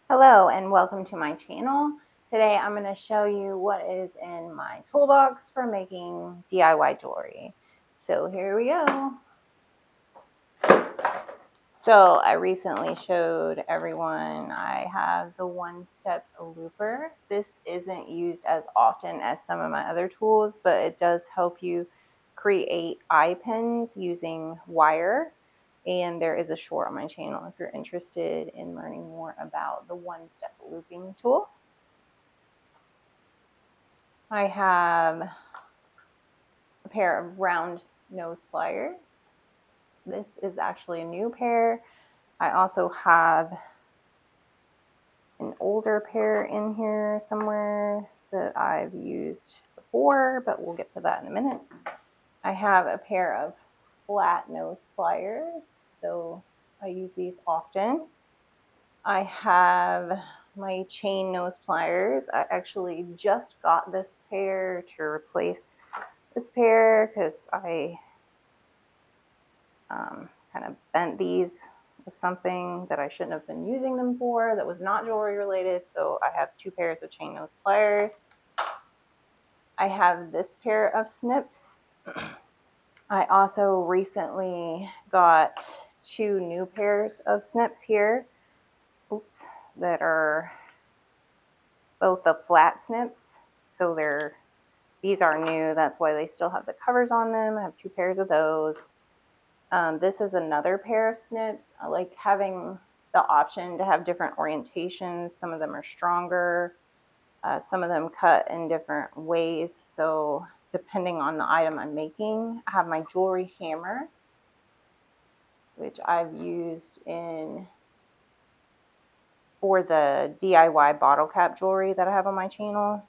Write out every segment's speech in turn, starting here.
Hello and welcome to my channel. Today I'm going to show you what is in my toolbox for making DIY jewelry. So here we go. So I recently showed everyone I have the one-step looper. This isn't used as often as some of my other tools, but it does help you create eye pins using wire. And there is a short on my channel if you're interested in learning more about the one-step looping tool. I have a pair of round nose pliers. This is actually a new pair. I also have an older pair in here somewhere that I've used before, but we'll get to that in a minute. I have a pair of flat nose pliers, so I use these often. I have my chain nose pliers. I actually just got this pair to replace this pair because I kind of bent these with something that I shouldn't have been using them for that was not jewelry related. So I have two pairs of chain nose pliers. I have this pair of snips. I also recently got two new pairs of snips here. Oops, that are both the flat snips. So these are new. That's why they still have the covers on them. I have two pairs of those. This is another pair of snips. I like having the option to have different orientations. Some of them are stronger. Some of them cut in different ways. So depending on the item I'm making, I have my jewelry hammer, which I've used for the DIY bottle cap jewelry that I have on my channel.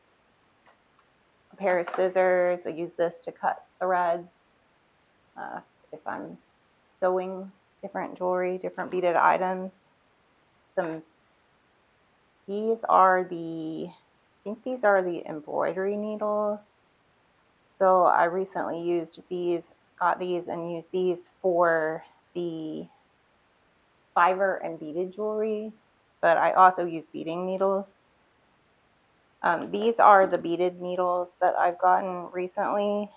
A pair of scissors. I use this to cut threads if I'm sewing different jewelry, different beaded items. These are I think these are the embroidery needles. So I recently got these and used these for the fiber and beaded jewelry, but I also use beading needles. These are the beaded needles that I've gotten recently.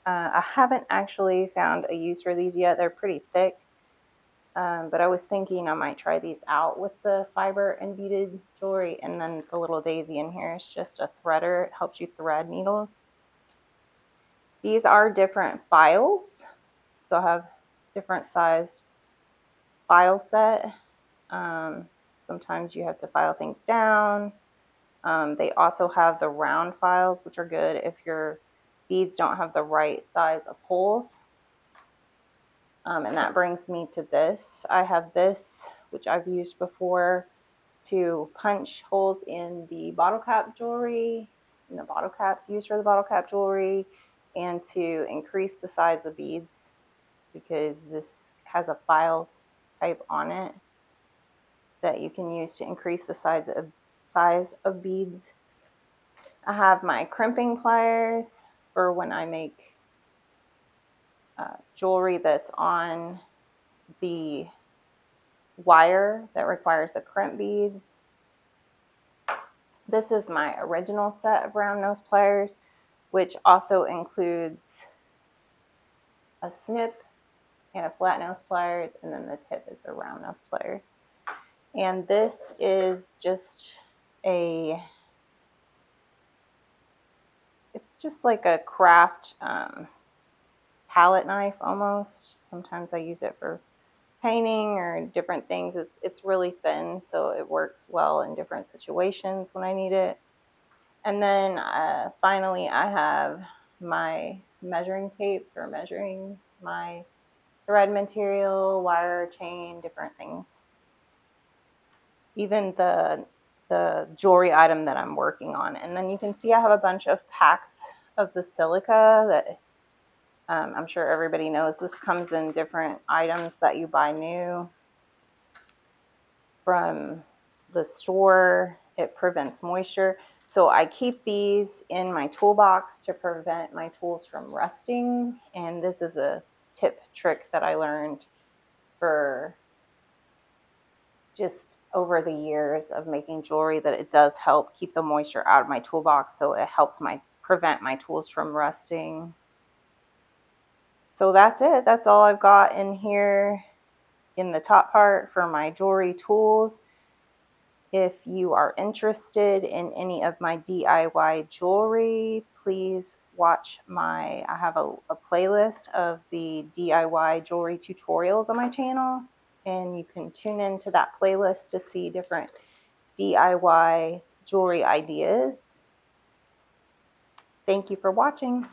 I haven't actually found a use for these yet. They're pretty thick. But I was thinking I might try these out with the fiber and beaded jewelry. And then the little daisy in here is just a threader. It helps you thread needles. These are different files. So I have different sized file set. Sometimes you have to file things down. They also have the round files, which are good if your beads don't have the right size of holes. And that brings me to this. I have this, which I've used before, to punch holes in the bottle cap jewelry, in the bottle caps used for the bottle cap jewelry, and to increase the size of beads because this has a file type on it that you can use to increase the size of beads. I have my crimping pliers for when I make jewelry that's on the wire that requires the crimp beads. This is my original set of round nose pliers, which also includes a snip and a flat nose pliers, and then the tip is the round nose pliers. And this is just it's just like a craft palette knife almost. Sometimes I use it for painting or different things. It's really thin, so it works well in different situations when I need it. And then finally, I have my measuring tape for measuring my thread material, wire, chain, different things. Even the jewelry item that I'm working on. And then you can see I have a bunch of packs of the silica that I'm sure everybody knows. This comes in different items that you buy new from the store. It prevents moisture. So I keep these in my toolbox to prevent my tools from rusting. And this is a trick that I learned for just over the years of making jewelry that it does help keep the moisture out of my toolbox, so it helps prevent my tools from rusting. So that's it. That's all I've got in here in the top part for my jewelry tools. If you are interested in any of my DIY jewelry, please watch I have a playlist of the DIY jewelry tutorials on my channel, and you can tune into that playlist to see different DIY jewelry ideas. Thank you for watching.